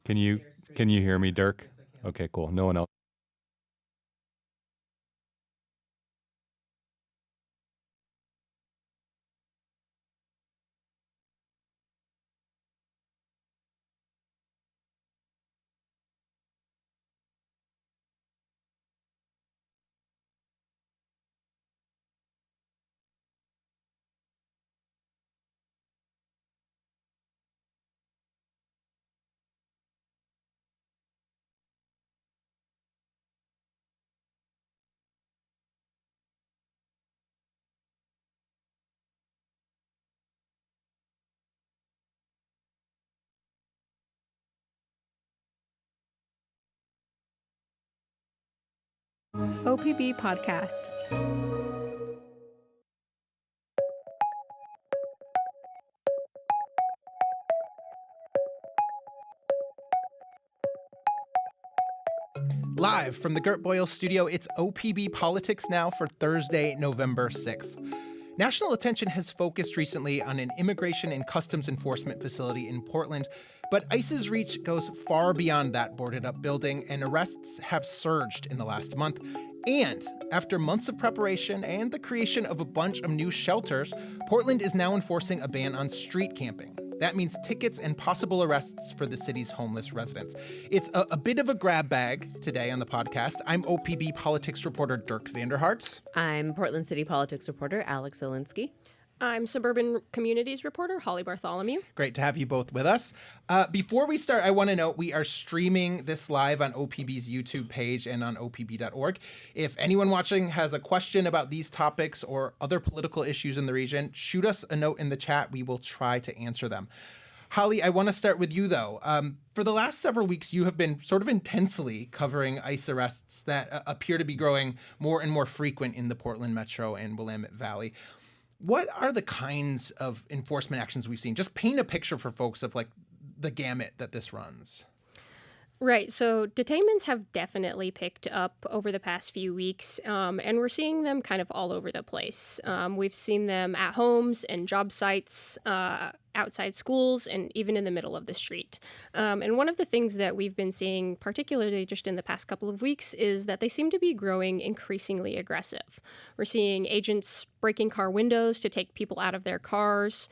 Can you hear me, Dirk? Okay, cool. No one else. OPB Podcasts. Live from the Gert Boyle studio, it's OPB Politics Now for Thursday, November 6th. National attention has focused recently on an immigration and customs enforcement facility in Portland, but ICE's reach goes far beyond that boarded-up building, and arrests have surged in the last month. And after months of preparation and the creation of a bunch of new shelters, Portland is now enforcing a ban on street camping. That means tickets and possible arrests for the city's homeless residents. It's a bit of a grab bag today on the podcast. I'm OPB politics reporter Dirk VanderHart. I'm Portland City politics reporter Alex Zielinski. I'm suburban communities reporter Holly Bartholomew. Great to have you both with us. Before we start, I want to note we are streaming this live on OPB's YouTube page and on opb.org. If anyone watching has a question about these topics or other political issues in the region, shoot us a note in the chat. We will try to answer them. Holly, I want to start with you, though. For the last several weeks, you have been sort of intensely covering ICE arrests that appear to be growing more and more frequent in the Portland Metro and Willamette Valley. What are the kinds of enforcement actions we've seen? Just paint a picture for folks of like the gamut that this runs. Right. So detainments have definitely picked up over the past few weeks, and we're seeing them kind of all over the place. We've seen them at homes and job sites, outside schools, and even in the middle of the street. And one of the things that we've been seeing, particularly just in the past couple of weeks, is that they seem to be growing increasingly aggressive. We're seeing agents breaking car windows to take people out of their cars.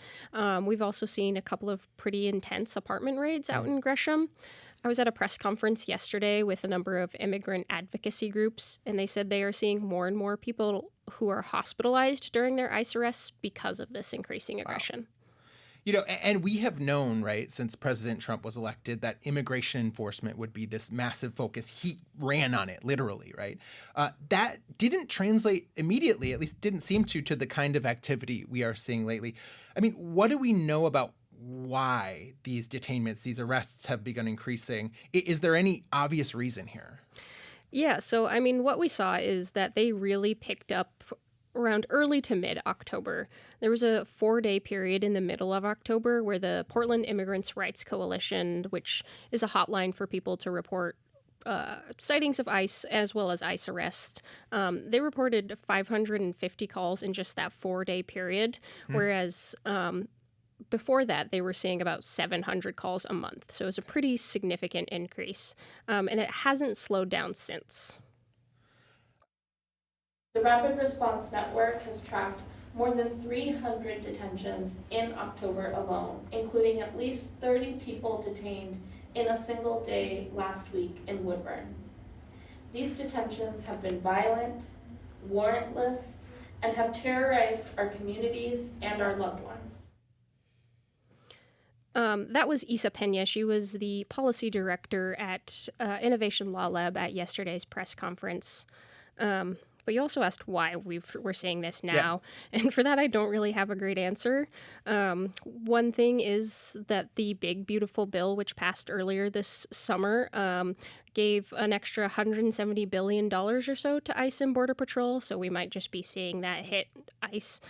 We've also seen a couple of pretty intense apartment raids out in Gresham. I was at a press conference yesterday with a number of immigrant advocacy groups, and they said they are seeing more and more people who are hospitalized during their ICE arrests because of this increasing aggression. Wow. You know, and we have known, right, since President Trump was elected, that immigration enforcement would be this massive focus. He ran on it, literally, right? That didn't translate immediately, at least didn't seem to the kind of activity we are seeing lately. I mean, what do we know about why these detainments, these arrests have begun increasing? Is there any obvious reason here? Yeah, so I mean, what we saw is that they really picked up around early to mid-October. There was a 4-day period in the middle of October where the Portland Immigrants' Rights Coalition, which is a hotline for people to report sightings of ICE as well as ICE arrest, they reported 550 calls in just that 4-day period, whereas before that, they were seeing about 700 calls a month. So it was a pretty significant increase, and it hasn't slowed down since. The Rapid Response Network has tracked more than 300 detentions in October alone, including at least 30 people detained in a single day last week in Woodburn. These detentions have been violent, warrantless, and have terrorized our communities and our loved ones. That was Isa Pena. She was the policy director at Innovation Law Lab at yesterday's press conference. But you also asked why we're seeing this now. Yeah. And for that, I don't really have a great answer. One thing is that the Big Beautiful Bill, which passed earlier this summer, gave an extra $170 billion or so to ICE and Border Patrol. So we might just be seeing that hit ICE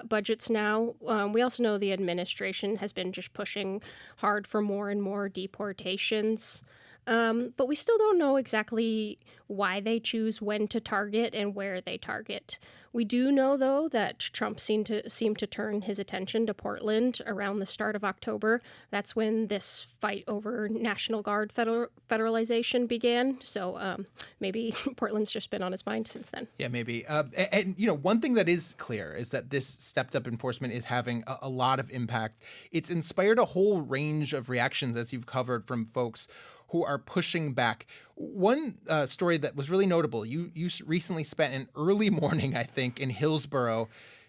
budgets now. We also know the administration has been just pushing hard for more and more deportations. But we still don't know exactly why they choose when to target and where they target. We do know, though, that Trump seemed to turn his attention to Portland around the start of October. That's when this fight over National Guard federalization began. So maybe Portland's just been on his mind since then. Yeah, maybe. And one thing that is clear is that this stepped-up enforcement is having a lot of impact. It's inspired a whole range of reactions, as you've covered, from folks who are pushing back. One story that was really notable, you recently spent an early morning, I think, in Hillsborough,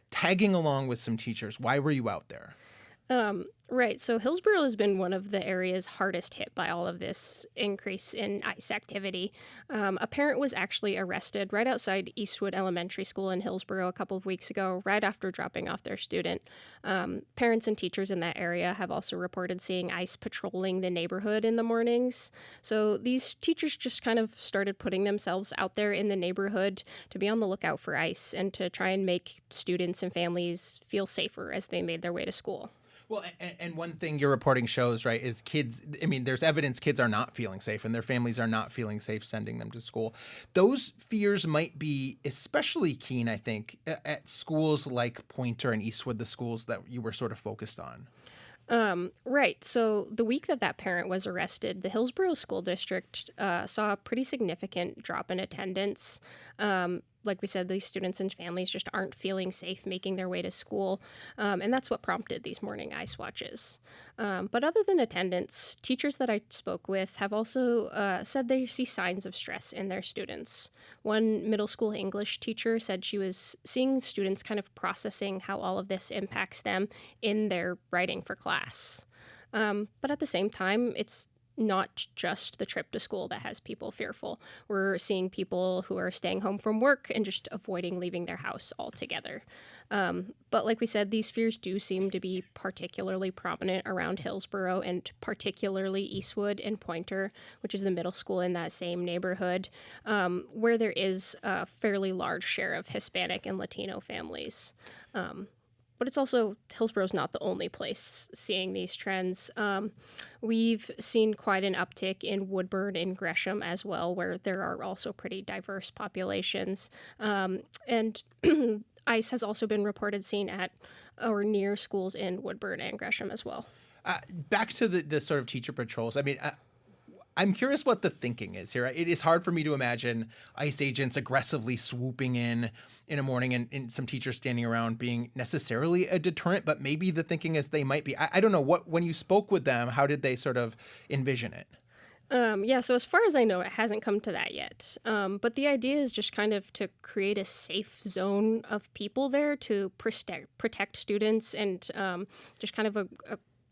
tagging along with some teachers. Why were you out there? Right. So Hillsborough has been one of the areas hardest hit by all of this increase in ICE activity. A parent was actually arrested right outside Eastwood Elementary School in Hillsborough a couple of weeks ago, right after dropping off their student. Parents and teachers in that area have also reported seeing ICE patrolling the neighborhood in the mornings. So these teachers just kind of started putting themselves out there in the neighborhood to be on the lookout for ICE and to try and make students and families feel safer as they made their way to school. Well, and one thing your reporting shows, right, is kids, there's evidence kids are not feeling safe and their families are not feeling safe sending them to school. Those fears might be especially keen, I think, at schools like Poynter and Eastwood, the schools that you were sort of focused on. Right. So the week that parent was arrested, the Hillsborough School District saw a pretty significant drop in attendance. Like we said, these students and families just aren't feeling safe making their way to school, and that's what prompted these morning ICE watches. But other than attendance, teachers that I spoke with have also said they see signs of stress in their students. One middle school English teacher said she was seeing students kind of processing how all of this impacts them in their writing for class. But at the same time, it's not just the trip to school that has people fearful. We're seeing people who are staying home from work and just avoiding leaving their house altogether. But like we said, these fears do seem to be particularly prominent around Hillsborough and particularly Eastwood and Poynter, which is the middle school in that same neighborhood, where there is a fairly large share of Hispanic and Latino families. But it's also, Hillsborough's not the only place seeing these trends. We've seen quite an uptick in Woodburn and Gresham as well, where there are also pretty diverse populations. And ICE has also been reported seen at or near schools in Woodburn and Gresham as well. Back to the sort of teacher patrols. I'm curious what the thinking is here. It is hard for me to imagine ICE agents aggressively swooping in a morning and some teachers standing around being necessarily a deterrent, but maybe the thinking is they might be. I don't know. When you spoke with them, how did they sort of envision it? So as far as I know, it hasn't come to that yet. But the idea is just kind of to create a safe zone of people there to protect students and just kind of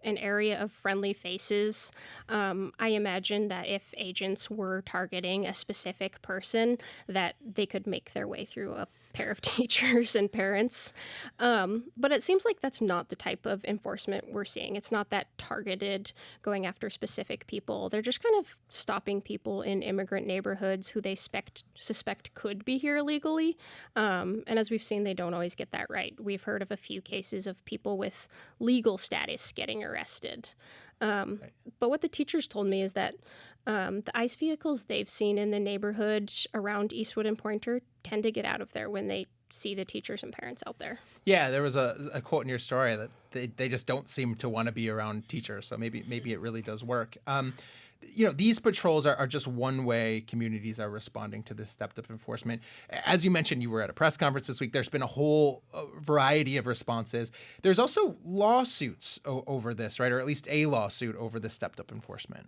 an area of friendly faces. I imagine that if agents were targeting a specific person, that they could make their way through a pair of teachers and parents. But it seems like that's not the type of enforcement we're seeing. It's not that targeted going after specific people. They're just kind of stopping people in immigrant neighborhoods who they suspect could be here illegally. And as we've seen, they don't always get that right. We've heard of a few cases of people with legal status getting arrested. But what the teachers told me is that the ICE vehicles they've seen in the neighborhood around Eastwood and Poynter tend to get out of there when they see the teachers and parents out there. Yeah, there was a quote in your story that they just don't seem to want to be around teachers. So maybe it really does work. These patrols are just one way communities are responding to this stepped-up enforcement. As you mentioned, you were at a press conference this week. There's been a whole variety of responses. There's also lawsuits over this, right? Or at least a lawsuit over the stepped-up enforcement.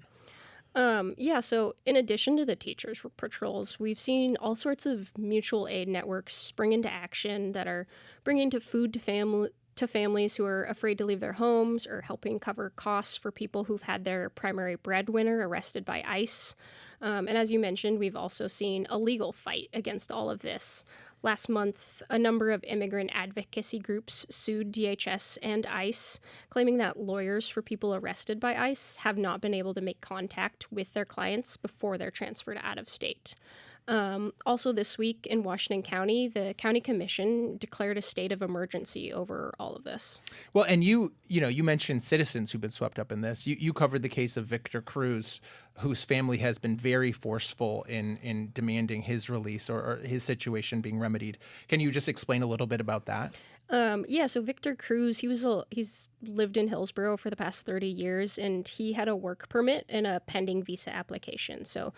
So in addition to the teachers patrols, we've seen all sorts of mutual aid networks spring into action that are bringing food to families who are afraid to leave their homes or helping cover costs for people who've had their primary breadwinner arrested by ICE. And as you mentioned, we've also seen a legal fight against all of this. Last month, a number of immigrant advocacy groups sued DHS and ICE, claiming that lawyers for people arrested by ICE have not been able to make contact with their clients before they're transferred out of state. Also this week in Washington County, the county commission declared a state of emergency over all of this. Well, and you mentioned citizens who've been swept up in this. You covered the case of Victor Cruz, whose family has been very forceful in demanding his release or his situation being remedied. Can you just explain a little bit about that? Yeah, so Victor Cruz, he's lived in Hillsborough for the past 30 years, and he had a work permit and a pending visa application. So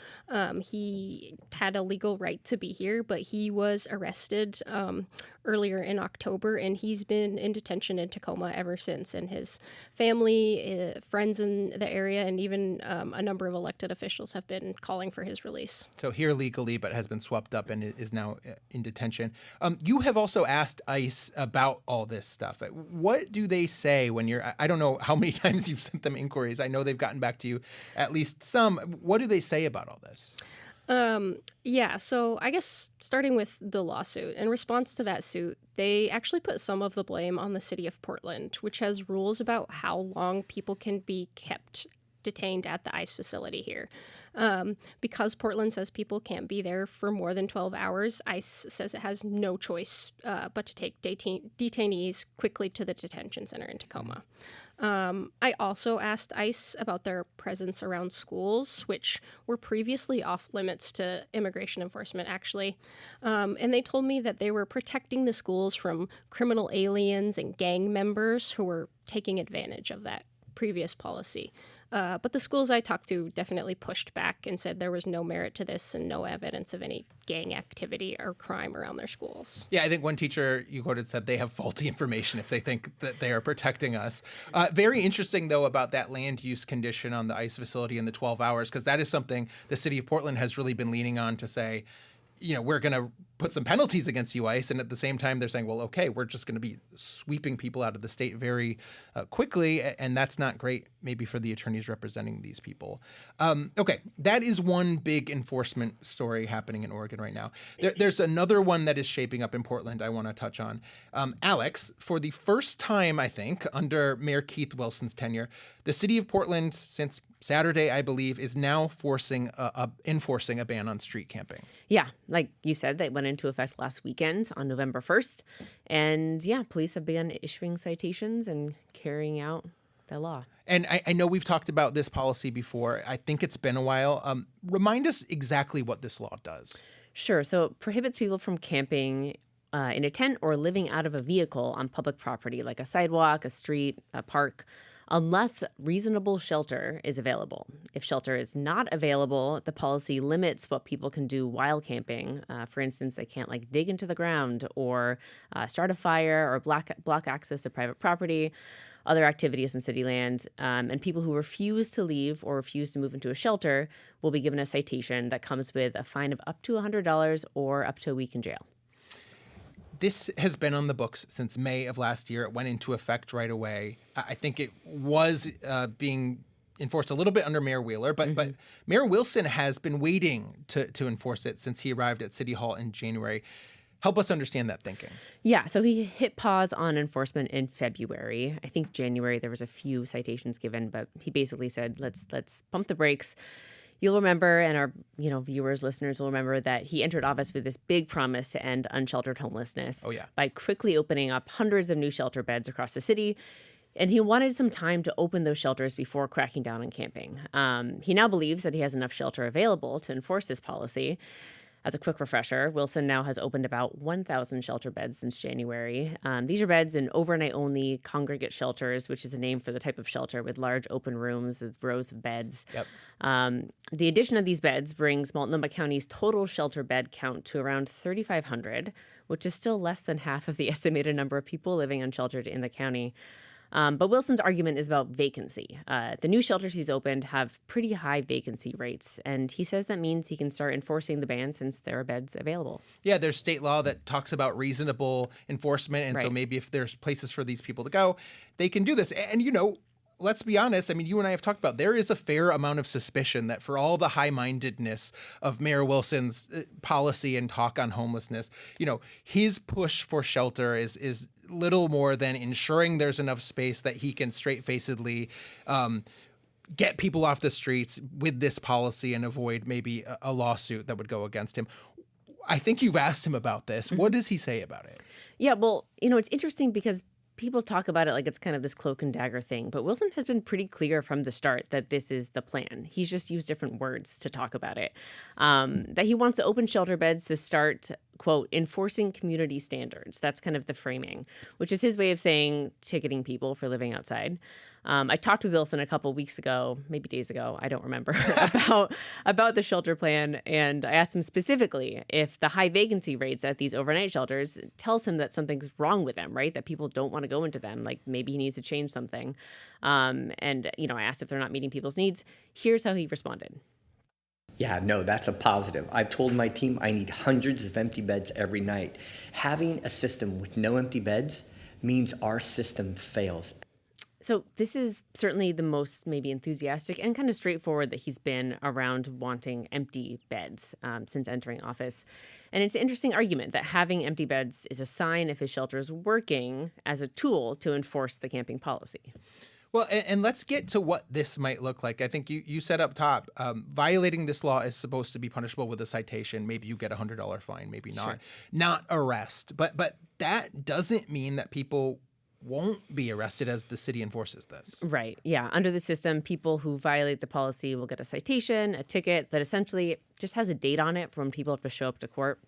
he had a legal right to be here, but he was arrested earlier in October, and he's been in detention in Tacoma ever since. And his family, friends in the area, and even a number of elected officials have been calling for his release. So here legally, but has been swept up and is now in detention. You have also asked ICE about all this stuff. What do they say when I don't know how many times you've sent them inquiries. I know they've gotten back to you at least some. What do they say about all this? Yeah, so I guess starting with the lawsuit, in response to that suit, they actually put some of the blame on the city of Portland, which has rules about how long people can be kept detained at the ICE facility here. Because Portland says people can't be there for more than 12 hours, ICE says it has no choice but to take detainees quickly to the detention center in Tacoma. I also asked ICE about their presence around schools, which were previously off limits to immigration enforcement, actually. And they told me that they were protecting the schools from criminal aliens and gang members who were taking advantage of that previous policy. But the schools I talked to definitely pushed back and said there was no merit to this and no evidence of any gang activity or crime around their schools. Yeah, I think one teacher you quoted said they have faulty information if they think that they are protecting us. Very interesting, though, about that land use condition on the ICE facility in the 12 hours, because that is something the city of Portland has really been leaning on to say, we're going to put some penalties against you, ICE. And at the same time, they're saying, well, okay, we're just going to be sweeping people out of the state very quickly. And that's not great, maybe, for the attorneys representing these people. Okay, that is one big enforcement story happening in Oregon right now. There's another one that is shaping up in Portland I want to touch on. Alex, for the first time, I think, under Mayor Keith Wilson's tenure, the city of Portland, since Saturday, I believe, is now enforcing a ban on street camping. Yeah, like you said, that went into effect last weekend on November 1st. And yeah, police have begun issuing citations and carrying out the law. And I know we've talked about this policy before. I think it's been a while. Remind us exactly what this law does. Sure. So it prohibits people from camping in a tent or living out of a vehicle on public property, like a sidewalk, a street, a park, unless reasonable shelter is available. If shelter is not available, the policy limits what people can do while camping. For instance, they can't dig into the ground or start a fire or block access to private property, other activities in city land. And people who refuse to leave or refuse to move into a shelter will be given a citation that comes with a fine of up to $100 or up to a week in jail. This has been on the books since May of last year. It went into effect right away. I think it was being enforced a little bit under Mayor Wheeler, but Mayor Wilson has been waiting to enforce it since he arrived at City Hall in January. Help us understand that thinking. Yeah, so he hit pause on enforcement in February. I think January there was a few citations given, but he basically said, let's pump the brakes. You'll remember, and our viewers, listeners will remember, that he entered office with this big promise to end unsheltered homelessness by quickly opening up hundreds of new shelter beds across the city. And he wanted some time to open those shelters before cracking down on camping. He now believes that he has enough shelter available to enforce this policy. As a quick refresher, Wilson now has opened about 1,000 shelter beds since January. These are beds in overnight-only congregate shelters, which is a name for the type of shelter with large open rooms with rows of beds. Yep. The addition of these beds brings Multnomah County's total shelter bed count to around 3,500, which is still less than half of the estimated number of people living unsheltered in the county. But Wilson's argument is about vacancy. The new shelters he's opened have pretty high vacancy rates, and he says that means he can start enforcing the ban since there are beds available. Yeah, there's state law that talks about reasonable enforcement, and so maybe if there's places for these people to go, they can do this. And, let's be honest, you and I have talked about there is a fair amount of suspicion that for all the high-mindedness of Mayor Wilson's policy and talk on homelessness, his push for shelter is little more than ensuring there's enough space that he can straight-facedly get people off the streets with this policy and avoid maybe a lawsuit that would go against him. I think you've asked him about this. What does he say about it? Yeah, well, it's interesting because people talk about it like it's kind of this cloak and dagger thing, but Wilson has been pretty clear from the start that this is the plan. He's just used different words to talk about it. That he wants to open shelter beds to start, quote, enforcing community standards. That's kind of the framing, which is his way of saying ticketing people for living outside. I talked with Wilson a couple weeks ago, maybe days ago, I don't remember, about the shelter plan. And I asked him specifically if the high vacancy rates at these overnight shelters tells him that something's wrong with them, right? That people don't want to go into them. Like maybe he needs to change something. And, I asked if they're not meeting people's needs. Here's how he responded. Yeah, no, that's a positive. I've told my team I need hundreds of empty beds every night. Having a system with no empty beds means our system fails. So this is certainly the most maybe enthusiastic and kind of straightforward that he's been around wanting empty beds since entering office. And it's an interesting argument that having empty beds is a sign if his shelter is working as a tool to enforce the camping policy. Well, and let's get to what this might look like. I think you said up top, violating this law is supposed to be punishable with a citation. Maybe you get a $100 fine, maybe not. Sure. Not arrest. But that doesn't mean that people won't be arrested as the city enforces this. Right. Yeah. Under the system, people who violate the policy will get a citation, a ticket that essentially just has a date on it for when people have to show up to court.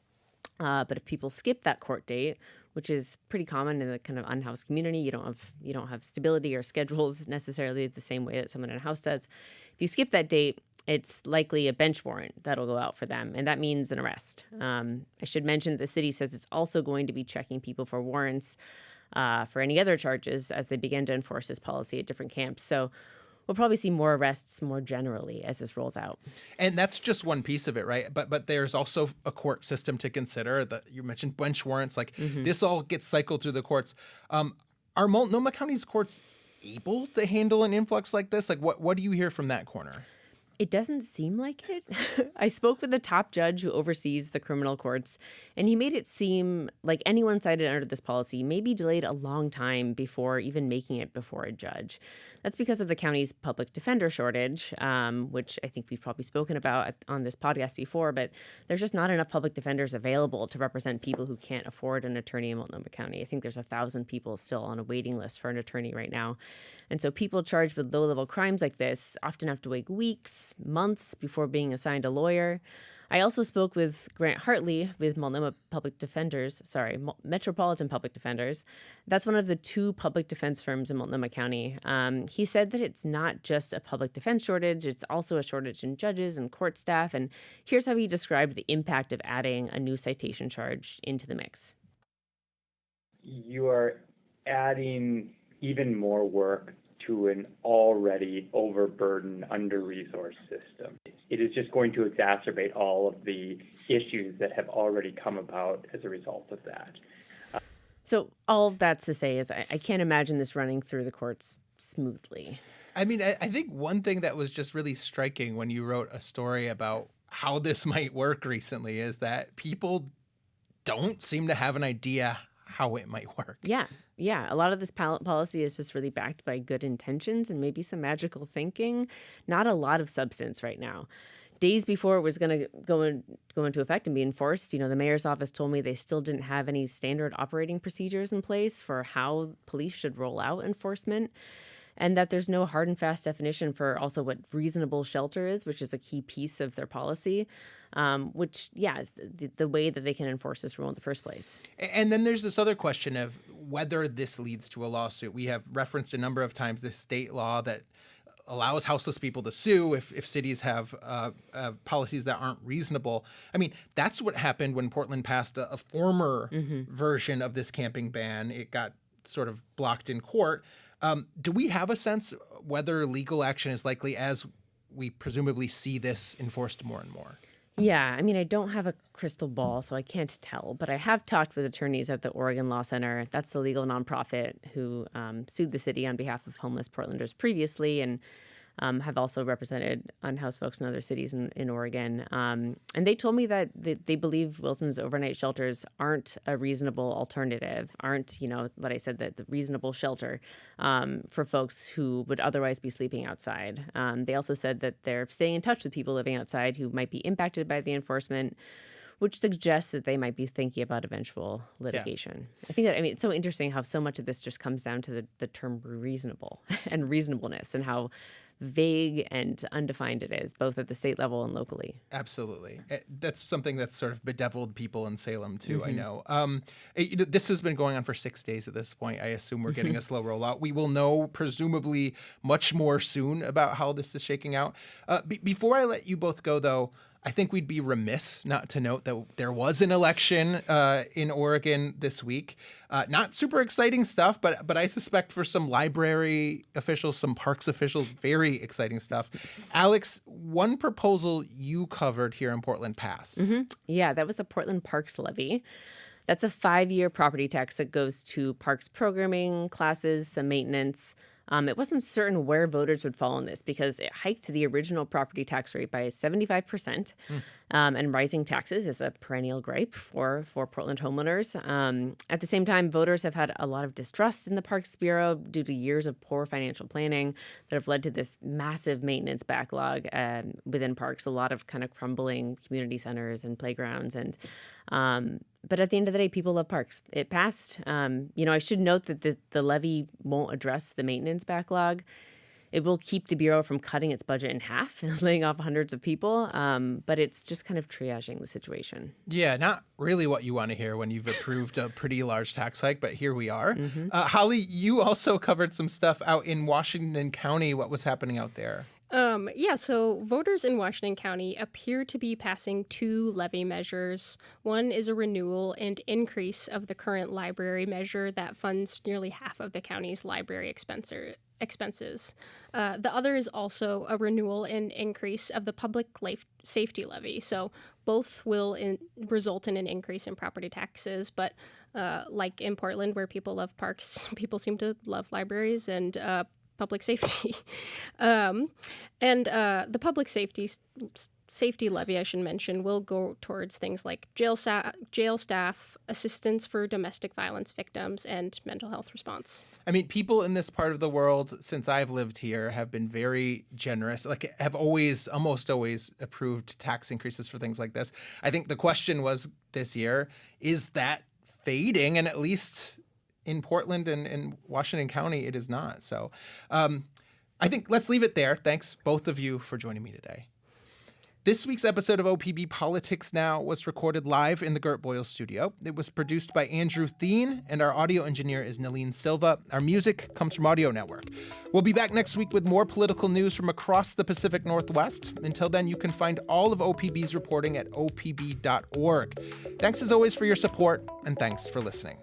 But if people skip that court date, which is pretty common in the kind of unhoused community, you don't have stability or schedules necessarily the same way that someone in a house does. If you skip that date, it's likely a bench warrant that'll go out for them, and that means an arrest. I should mention that the city says it's also going to be checking people for warrants for any other charges as they begin to enforce this policy at different camps. So we'll probably see more arrests more generally as this rolls out. And that's just one piece of it, right? But there's also a court system to consider. You mentioned bench warrants. This all gets cycled through the courts. Are Multnomah County's courts able to handle an influx like this? What do you hear from that corner? It doesn't seem like it. I spoke with the top judge who oversees the criminal courts, and he made it seem like anyone cited under this policy may be delayed a long time before even making it before a judge. That's because of the county's public defender shortage, which I think we've probably spoken about on this podcast before, but there's just not enough public defenders available to represent people who can't afford an attorney in Multnomah County. I think there's 1,000 people still on a waiting list for an attorney right now. And so people charged with low-level crimes like this often have to wait weeks, months before being assigned a lawyer. I also spoke with Grant Hartley with Metropolitan Public Defenders. That's one of the two public defense firms in Multnomah County. He said that it's not just a public defense shortage, it's also a shortage in judges and court staff. And here's how he described the impact of adding a new citation charge into the mix. You are adding even more work to an already overburdened, under-resourced system. It is just going to exacerbate all of the issues that have already come about as a result of that. So all that's to say is I can't imagine this running through the courts smoothly. I mean, I think one thing that was just really striking when you wrote a story about how this might work recently is that people don't seem to have an idea how it might work. Yeah. A lot of this policy is just really backed by good intentions and maybe some magical thinking. Not a lot of substance right now. Days before it was going to go into effect and be enforced, the mayor's office told me they still didn't have any standard operating procedures in place for how police should roll out enforcement, and that there's no hard and fast definition for also what reasonable shelter is, which is a key piece of their policy. Which is the way that they can enforce this rule in the first place. And then there's this other question of whether this leads to a lawsuit. We have referenced a number of times this state law that allows houseless people to sue if cities have policies that aren't reasonable. I mean, that's what happened when Portland passed a former version of this camping ban. It got sort of blocked in court. Do we have a sense whether legal action is likely as we presumably see this enforced more and more? Yeah, I mean, I don't have a crystal ball, so I can't tell. But I have talked with attorneys at the Oregon Law Center. That's the legal nonprofit who sued the city on behalf of homeless Portlanders previously and have also represented unhoused folks in other cities in Oregon. And they told me that they believe Wilson's overnight shelters aren't a reasonable alternative, aren't, what I said, the reasonable shelter for folks who would otherwise be sleeping outside. They also said that they're staying in touch with people living outside who might be impacted by the enforcement, which suggests that they might be thinking about eventual litigation. I think that, it's so interesting how so much of this just comes down to the term reasonable and reasonableness and how vague and undefined it is, both at the state level and locally. Absolutely. That's something that's sort of bedeviled people in Salem, too, I know. This has been going on for 6 days at this point. I assume we're getting a slow rollout. We will know, presumably, much more soon about how this is shaking out. Before I let you both go, though, I think we'd be remiss not to note that there was an election in Oregon this week. Not super exciting stuff, but I suspect for some library officials, some parks officials, very exciting stuff. Alex, one proposal you covered here in Portland passed. Yeah, that was the Portland Parks Levy. That's a 5-year property tax that goes to parks programming, classes, some maintenance. It wasn't certain where voters would fall on this because it hiked the original property tax rate by 75%. And rising taxes is a perennial gripe for Portland homeowners. At the same time, voters have had a lot of distrust in the Parks Bureau due to years of poor financial planning that have led to this massive maintenance backlog within parks, a lot of kind of crumbling community centers and playgrounds. And but at the end of the day, people love parks. It passed. I should note that the levy won't address the maintenance backlog. It will keep the Bureau from cutting its budget in half and laying off hundreds of people, but it's just kind of triaging the situation. Yeah, not really what you want to hear when you've approved a pretty large tax hike, but here we are. Holly, you also covered some stuff out in Washington County. What was happening out there? So voters in Washington County appear to be passing 2 levy measures. One is a renewal and increase of the current library measure that funds nearly half of the county's library expenses. The other is also a renewal and increase of the public safety levy. So both will result in an increase in property taxes, but like in Portland, where people love parks, people seem to love libraries and public safety. The public safety levy, I should mention, will go towards things like jail staff, assistance for domestic violence victims, and mental health response. People in this part of the world, since I've lived here, have been very generous, have almost always approved tax increases for things like this. I think the question was this year, is that fading? And at least in Portland and in Washington County, it is not. So I think let's leave it there. Thanks, both of you, for joining me today. This week's episode of OPB Politics Now was recorded live in the Gert Boyle studio. It was produced by Andrew Thien, and our audio engineer is Naleen Silva. Our music comes from Audio Network. We'll be back next week with more political news from across the Pacific Northwest. Until then, you can find all of OPB's reporting at opb.org. Thanks as always for your support, and thanks for listening.